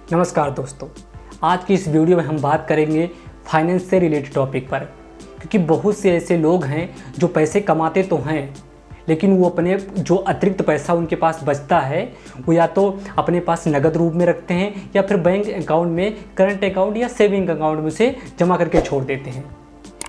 नमस्कार दोस्तों, आज की इस वीडियो में हम बात करेंगे फाइनेंस से रिलेटेड टॉपिक पर। क्योंकि बहुत से ऐसे लोग हैं जो पैसे कमाते तो हैं, लेकिन वो अपने जो अतिरिक्त पैसा उनके पास बचता है वो या तो अपने पास नगद रूप में रखते हैं या फिर बैंक अकाउंट में, करंट अकाउंट या सेविंग अकाउंट में से जमा करके छोड़ देते हैं।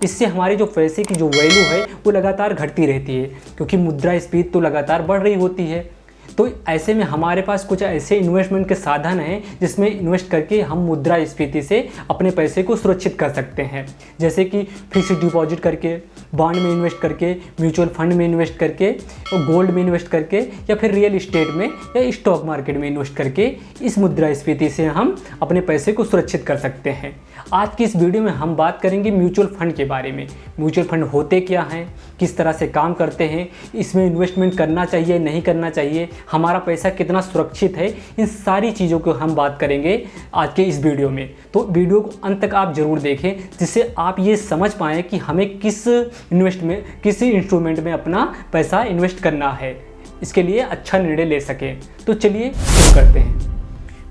इससे हमारी जो पैसे की जो वैल्यू है वो लगातार घटती रहती है, क्योंकि मुद्रास्फीति तो लगातार बढ़ रही होती है। तो ऐसे में हमारे पास कुछ ऐसे इन्वेस्टमेंट के साधन हैं जिसमें इन्वेस्ट करके हम मुद्रास्फीति से अपने पैसे को सुरक्षित कर सकते हैं। जैसे कि फिक्स्ड डिपॉजिट करके, बॉन्ड में इन्वेस्ट करके, म्यूचुअल फंड में इन्वेस्ट करके, और गोल्ड में इन्वेस्ट करके, या फिर रियल इस्टेट में या स्टॉक मार्केट में इन्वेस्ट करके इस मुद्रास्फीति से हम अपने पैसे को सुरक्षित कर सकते हैं। आज की इस वीडियो में हम बात करेंगे म्यूचुअल फंड के बारे में। म्यूचुअल फंड होते क्या हैं, किस तरह से काम करते हैं, इसमें इन्वेस्टमेंट करना चाहिए नहीं करना चाहिए, हमारा पैसा कितना सुरक्षित है, इन सारी चीज़ों को हम बात करेंगे आज के इस वीडियो में। तो वीडियो को अंत तक आप ज़रूर देखें, जिससे आप ये समझ पाएँ कि हमें किस इंस्ट्रूमेंट में अपना पैसा इन्वेस्ट करना है, इसके लिए अच्छा निर्णय ले सकें। तो चलिए शुरू करते हैं।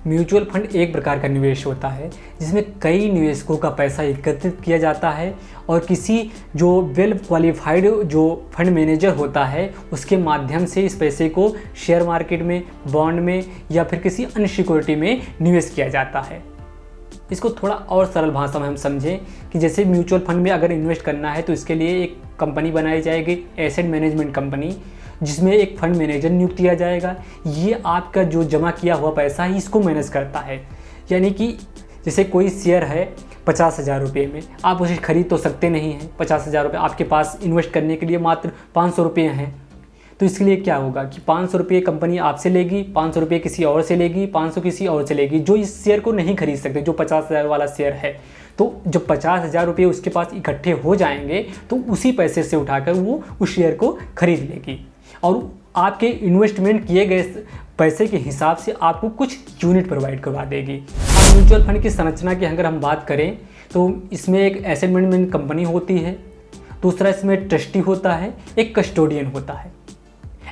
म्यूचुअल फंड एक प्रकार का निवेश होता है जिसमें कई निवेशकों का पैसा एकत्रित किया जाता है और किसी जो वेल क्वालिफाइड जो फंड मैनेजर होता है उसके माध्यम से इस पैसे को शेयर मार्केट में, बॉन्ड में या फिर किसी अन्य सिक्योरिटी में निवेश किया जाता है। इसको थोड़ा और सरल भाषा में हम समझें कि जैसे म्यूचुअल फंड में अगर इन्वेस्ट करना है तो इसके लिए एक कंपनी बनाई जाएगी, एसेट मैनेजमेंट कंपनी, जिसमें एक फंड मैनेजर नियुक्त किया जाएगा। ये आपका जो जमा किया हुआ पैसा है इसको मैनेज करता है। यानी कि जैसे कोई शेयर है 50,000 रुपये में, आप उसे खरीद तो सकते नहीं हैं। 50,000 रुपये आपके पास इन्वेस्ट करने के लिए मात्र 500 रुपये हैं। तो इसके लिए क्या होगा कि 500 रुपये कंपनी आपसे लेगी, 500 रुपये किसी और से लेगी, 500 किसी और से लेगी, जो इस शेयर को नहीं खरीद सकते, जो 50,000 वाला शेयर है। तो जब 50,000 रुपये उसके पास इकट्ठे हो जाएंगे तो उसी पैसे से उठाकर वो उस शेयर को खरीद लेगी और आपके इन्वेस्टमेंट किए गए पैसे के हिसाब से आपको कुछ यूनिट प्रोवाइड करवा देगी। अब म्यूचुअल फंड की संरचना की अगर हम बात करें तो इसमें एक एसेट मैनेजमेंट कंपनी होती है, दूसरा इसमें ट्रस्टी होता है, एक कस्टोडियन होता है।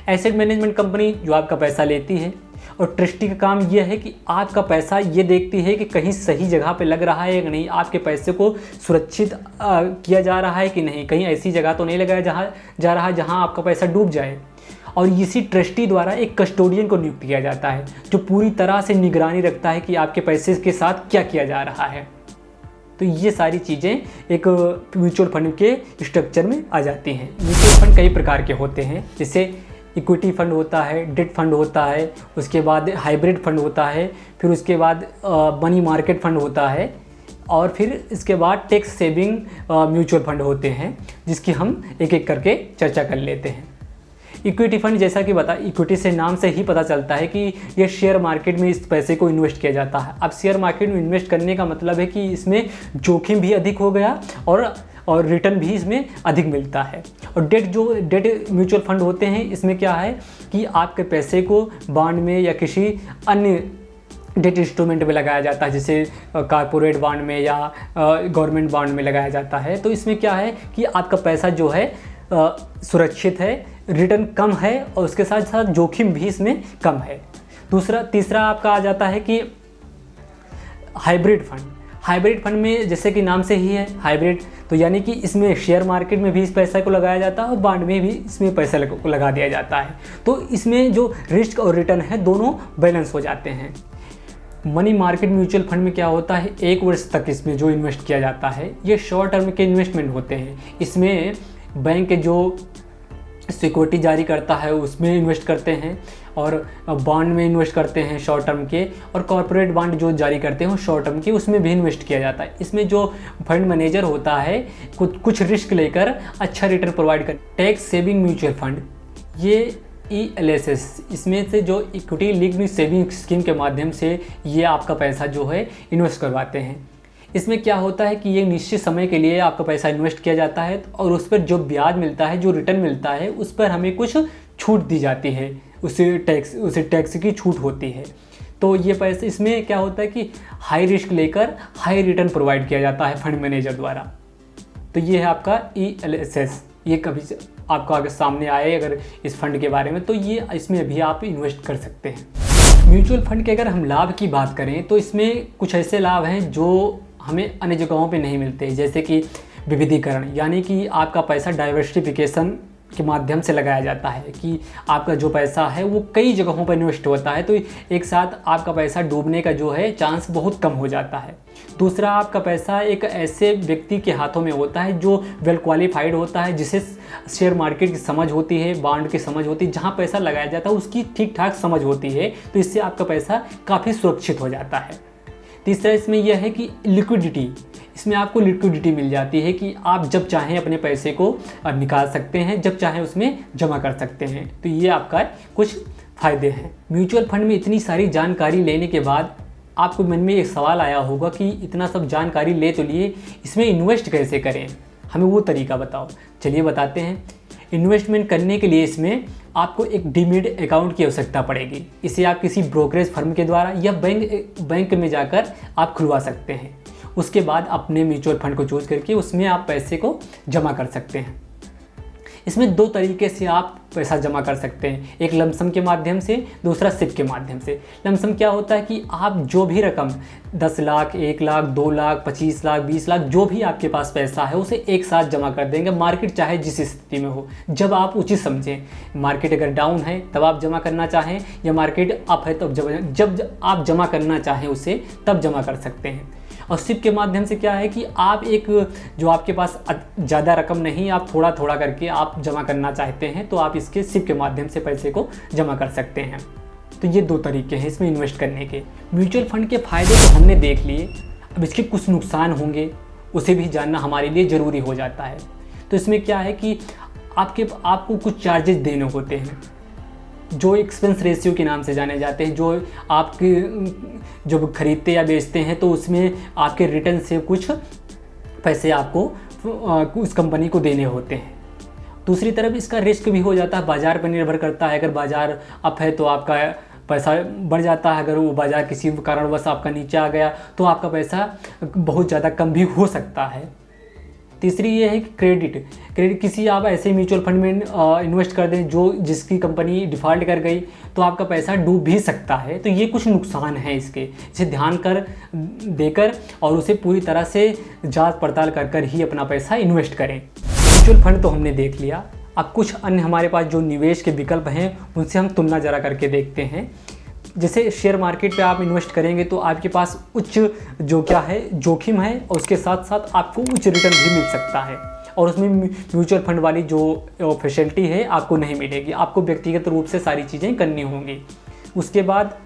एसेट मैनेजमेंट कंपनी जो आपका पैसा लेती है और ट्रस्टी का काम यह है कि आपका पैसा ये देखती है कि कहीं सही जगह पे लग रहा है कि नहीं, आपके पैसे को सुरक्षित किया जा रहा है कि नहीं, कहीं ऐसी जगह तो नहीं लगाया जा रहा है जहाँ आपका पैसा डूब जाए। और इसी ट्रस्टी द्वारा एक कस्टोडियन को नियुक्त किया जाता है जो पूरी तरह से निगरानी रखता है कि आपके पैसे के साथ क्या किया जा रहा है। तो ये सारी चीज़ें एक म्यूचुअल फंड के स्ट्रक्चर में आ जाती हैं। म्यूचुअल फंड कई प्रकार के होते हैं, जैसे इक्विटी फंड होता है, डेट फंड होता है, उसके बाद हाइब्रिड फंड होता है, फिर उसके बाद मनी मार्केट फंड होता है, और फिर इसके बाद टैक्स सेविंग म्यूचुअल फंड होते हैं, जिसकी हम एक एक करके चर्चा कर लेते हैं। इक्विटी फंड, जैसा कि इक्विटी से नाम से ही पता चलता है कि ये शेयर मार्केट में इस पैसे को इन्वेस्ट किया जाता है। अब शेयर मार्केट में इन्वेस्ट करने का मतलब है कि इसमें जोखिम भी अधिक हो गया और रिटर्न भी इसमें अधिक मिलता है। और डेट म्यूचुअल फंड होते हैं, इसमें क्या है कि आपके पैसे को बॉन्ड में या किसी अन्य डेट इंस्ट्रूमेंट में लगाया जाता है, जैसे कॉर्पोरेट बॉन्ड में या गवर्नमेंट बॉन्ड में लगाया जाता है। तो इसमें क्या है कि आपका पैसा जो है सुरक्षित है, रिटर्न कम है और उसके साथ साथ जोखिम भी इसमें कम है। तीसरा आपका आ जाता है कि हाइब्रिड फंड। हाइब्रिड फंड में जैसे कि नाम से ही है हाइब्रिड, तो यानी कि इसमें शेयर मार्केट में भी इस पैसे को लगाया जाता है और बॉन्ड में भी इसमें पैसा लगा दिया जाता है। तो इसमें जो रिस्क और रिटर्न है दोनों बैलेंस हो जाते हैं। मनी मार्केट म्यूचुअल फंड में क्या होता है, 1 वर्ष तक इसमें जो इन्वेस्ट किया जाता है ये शॉर्ट टर्म के इन्वेस्टमेंट होते हैं। इसमें बैंक जो सिक्योरिटी जारी करता है उसमें इन्वेस्ट करते हैं और बॉन्ड में इन्वेस्ट करते हैं शॉर्ट टर्म के, और कॉर्पोरेट बॉन्ड जो जारी करते हैं शॉर्ट टर्म के, उसमें भी इन्वेस्ट किया जाता है। इसमें जो फंड मैनेजर होता है कुछ रिस्क लेकर अच्छा रिटर्न प्रोवाइड कर। टैक्स सेविंग म्यूचुअल फंड, ये ELSS, इसमें से जो इक्विटी लिंक्ड सेविंग स्कीम के माध्यम से ये आपका पैसा जो है इन्वेस्ट करवाते हैं। इसमें क्या होता है कि ये निश्चित समय के लिए आपका पैसा इन्वेस्ट किया जाता है और उस पर जो ब्याज मिलता है, जो रिटर्न मिलता है, उस पर हमें कुछ छूट दी जाती है, उसे टैक्स की छूट होती है। तो ये पैसे, इसमें क्या होता है कि हाई रिस्क लेकर हाई रिटर्न प्रोवाइड किया जाता है फंड मैनेजर द्वारा। तो ये है आपका ELSS। ये कभी आपको आगे सामने आए अगर इस फंड के बारे में, तो ये इसमें भी आप इन्वेस्ट कर सकते हैं। म्यूचुअल फंड के अगर हम लाभ की बात करें तो इसमें कुछ ऐसे लाभ हैं जो हमें अन्य जगहों पे नहीं मिलते, जैसे कि विविधीकरण, यानी कि आपका पैसा डाइवर्सिफिकेशन के माध्यम से लगाया जाता है कि आपका जो पैसा है वो कई जगहों पर इन्वेस्ट होता है, तो एक साथ आपका पैसा डूबने का जो है चांस बहुत कम हो जाता है। दूसरा, आपका पैसा एक ऐसे व्यक्ति के हाथों में होता है जो वेल क्वालिफाइड होता है, जिसे शेयर मार्केट की समझ होती है, बॉन्ड की समझ होती है, जहाँ पैसा लगाया जाता है उसकी ठीक ठाक समझ होती है, तो इससे आपका पैसा काफ़ी सुरक्षित हो जाता है। तीसरा इसमें यह है कि लिक्विडिटी, इसमें आपको लिक्विडिटी मिल जाती है कि आप जब चाहें अपने पैसे को निकाल सकते हैं, जब चाहें उसमें जमा कर सकते हैं, तो ये आपका कुछ फ़ायदे हैं। म्यूचुअल फंड में इतनी सारी जानकारी लेने के बाद आपको मन में एक सवाल आया होगा कि इतना सब जानकारी ले तो लिए, इसमें इन्वेस्ट कैसे करें, हमें वो तरीका बताओ। चलिए बताते हैं। इन्वेस्टमेंट करने के लिए इसमें आपको एक डीमैट अकाउंट की आवश्यकता पड़ेगी। इसे आप किसी ब्रोकरेज फर्म के द्वारा या बैंक में जाकर आप खुलवा सकते हैं। उसके बाद अपने म्यूचुअल फंड को चूज़ करके उसमें आप पैसे को जमा कर सकते हैं। इसमें दो तरीके से आप पैसा जमा कर सकते हैं, एक लमसम के माध्यम से, दूसरा सिप के माध्यम से। लमसम क्या होता है कि आप जो भी रकम 10 लाख, 1 लाख, 2 लाख, 25 लाख, 20 लाख, जो भी आपके पास पैसा है उसे एक साथ जमा कर देंगे, मार्केट चाहे जिस स्थिति में हो, जब आप उचित समझें। मार्केट अगर डाउन है तब आप जमा करना चाहें, या मार्केट अप है तब जब आप जमा करना चाहें उसे तब जमा कर सकते हैं। और सिप के माध्यम से क्या है कि आप एक जो आपके पास ज़्यादा रकम नहीं, आप थोड़ा थोड़ा करके आप जमा करना चाहते हैं, तो आप इसके सिप के माध्यम से पैसे को जमा कर सकते हैं। तो ये दो तरीके हैं इसमें इन्वेस्ट करने के। म्यूचुअल फंड के फ़ायदे तो हमने देख लिए, अब इसके कुछ नुकसान होंगे, उसे भी जानना हमारे लिए ज़रूरी हो जाता है। तो इसमें क्या है कि आपको कुछ चार्जेस देने होते हैं जो एक्सपेंस रेशियो के नाम से जाने जाते हैं, जो आपके जब खरीदते या बेचते हैं तो उसमें आपके रिटर्न से कुछ पैसे आपको उस कंपनी को देने होते हैं। दूसरी तरफ इसका रिस्क भी हो जाता है, बाज़ार पर निर्भर करता है। अगर बाज़ार अप है तो आपका पैसा बढ़ जाता है, अगर वो बाज़ार किसी कारणवश आपका नीचे आ गया तो आपका पैसा बहुत ज़्यादा कम भी हो सकता है। तीसरी ये है कि क्रेडिट किसी आप ऐसे म्यूचुअल फंड में इन्वेस्ट कर दें जिसकी कंपनी डिफ़ॉल्ट कर गई तो आपका पैसा डूब भी सकता है। तो ये कुछ नुकसान हैं इसके, इसे ध्यान कर देकर और उसे पूरी तरह से जांच पड़ताल कर ही अपना पैसा इन्वेस्ट करें। म्यूचुअल फंड तो हमने देख लिया, अब कुछ अन्य हमारे पास जो निवेश के विकल्प हैं उनसे हम तुलना जरा करके देखते हैं। जैसे शेयर मार्केट पे आप इन्वेस्ट करेंगे तो आपके पास उच्च जोखिम है, और उसके साथ साथ आपको उच्च रिटर्न भी मिल सकता है, और उसमें म्यूचुअल फंड वाली जो फैसिलिटी है आपको नहीं मिलेगी, आपको व्यक्तिगत रूप से सारी चीज़ें करनी होंगी। उसके बाद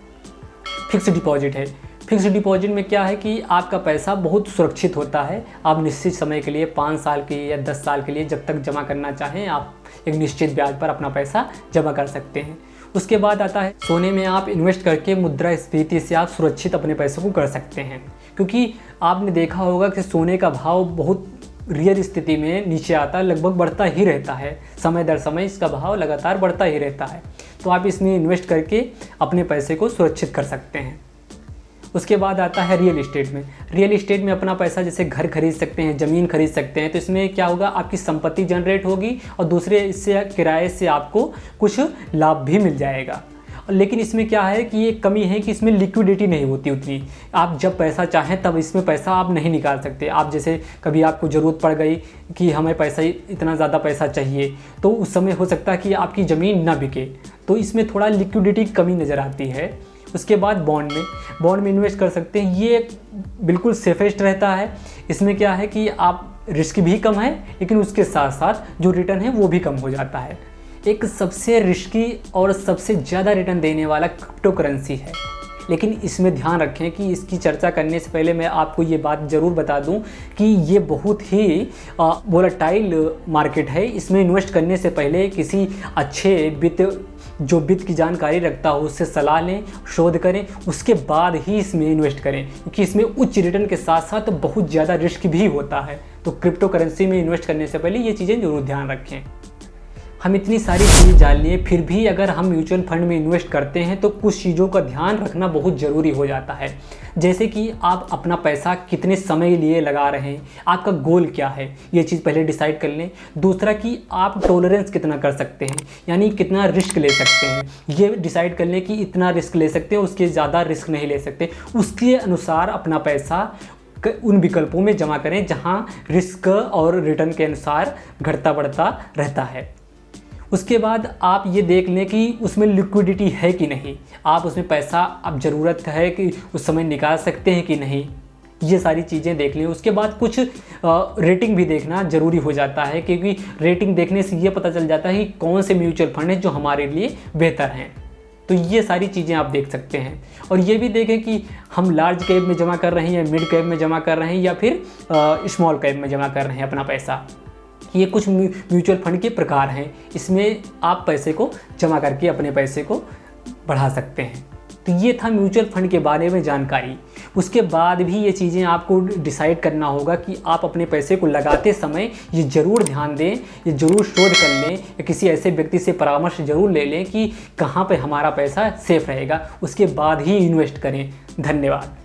फिक्स डिपॉजिट है। फिक्स डिपॉजिट में क्या है कि आपका पैसा बहुत सुरक्षित होता है, आप निश्चित समय के लिए 5 साल के या 10 साल के लिए जब तक जमा करना चाहें आप एक निश्चित ब्याज पर अपना पैसा जमा कर सकते हैं। उसके बाद आता है सोने में आप इन्वेस्ट करके मुद्रास्फीति से आप सुरक्षित अपने पैसों को कर सकते हैं, क्योंकि आपने देखा होगा कि सोने का भाव बहुत रियल स्थिति में नीचे आता है, लगभग बढ़ता ही रहता है, समय दर समय इसका भाव लगातार बढ़ता ही रहता है। तो आप इसमें इन्वेस्ट करके अपने पैसे को सुरक्षित कर सकते हैं। उसके बाद आता है रियल इस्टेट में अपना पैसा जैसे घर खरीद सकते हैं, ज़मीन खरीद सकते हैं। तो इसमें क्या होगा, आपकी संपत्ति जनरेट होगी और दूसरे इससे किराए से आपको कुछ लाभ भी मिल जाएगा। लेकिन इसमें क्या है कि ये कमी है कि इसमें लिक्विडिटी नहीं होती उतनी, आप जब पैसा चाहें तब इसमें पैसा आप नहीं निकाल सकते। आप जैसे कभी आपको ज़रूरत पड़ गई कि हमें पैसा इतना ज़्यादा पैसा चाहिए, तो उस समय हो सकता है कि आपकी ज़मीन ना बिके, तो इसमें थोड़ा लिक्विडिटी की कमी नज़र आती है। उसके बाद बॉन्ड में इन्वेस्ट कर सकते हैं, ये बिल्कुल सेफेस्ट रहता है। इसमें क्या है कि आप रिस्क भी कम है, लेकिन उसके साथ साथ जो रिटर्न है वो भी कम हो जाता है। एक सबसे रिस्की और सबसे ज़्यादा रिटर्न देने वाला क्रिप्टो करेंसी है, लेकिन इसमें ध्यान रखें कि इसकी चर्चा करने से पहले मैं आपको ये बात ज़रूर बता दूं कि ये बहुत ही वोलेटाइल मार्केट है। इसमें इन्वेस्ट करने से पहले किसी अच्छे वित्त की जानकारी रखता हो उससे सलाह लें, शोध करें, उसके बाद ही इसमें इन्वेस्ट करें, क्योंकि इसमें उच्च रिटर्न के साथ साथ बहुत ज़्यादा रिस्क भी होता है। तो क्रिप्टो करेंसी में इन्वेस्ट करने से पहले ये चीज़ें ज़रूर ध्यान रखें। हम इतनी सारी चीज़ जान लिए, फिर भी अगर हम म्यूचुअल फंड में इन्वेस्ट करते हैं तो कुछ चीज़ों का ध्यान रखना बहुत ज़रूरी हो जाता है। जैसे कि आप अपना पैसा कितने समय के लिए लगा रहे हैं, आपका गोल क्या है, ये चीज़ पहले डिसाइड कर लें। दूसरा कि आप टॉलरेंस कितना कर सकते हैं, यानी कितना रिस्क ले सकते हैं, ये डिसाइड कर लें कि इतना रिस्क ले सकते हैं, उसके ज़्यादा रिस्क नहीं ले सकते। उसके अनुसार अपना पैसा उन विकल्पों में जमा करें जहां रिस्क और रिटर्न के अनुसार घटता बढ़ता रहता है। उसके बाद आप ये देख लें कि उसमें लिक्विडिटी है कि नहीं, आप उसमें पैसा अब ज़रूरत है कि उस समय निकाल सकते हैं कि नहीं, ये सारी चीज़ें देख लें। उसके बाद कुछ रेटिंग भी देखना ज़रूरी हो जाता है, क्योंकि रेटिंग देखने से ये पता चल जाता है कि कौन से म्यूचुअल फंड हैं जो हमारे लिए बेहतर हैं। तो ये सारी चीज़ें आप देख सकते हैं। और ये भी देखें कि हम लार्ज कैप में जमा कर रहे हैं या मिड कैप में जमा कर रहे हैं या फिर स्मॉल कैप में जमा कर रहे हैं अपना पैसा। ये कुछ म्यूचुअल फंड के प्रकार हैं, इसमें आप पैसे को जमा करके अपने पैसे को बढ़ा सकते हैं। तो ये था म्यूचुअल फंड के बारे में जानकारी। उसके बाद भी ये चीज़ें आपको डिसाइड करना होगा कि आप अपने पैसे को लगाते समय ये ज़रूर ध्यान दें, ये ज़रूर शोध कर लें या किसी ऐसे व्यक्ति से परामर्श ज़रूर ले लें कि कहाँ पे हमारा पैसा सेफ रहेगा, उसके बाद ही इन्वेस्ट करें। धन्यवाद।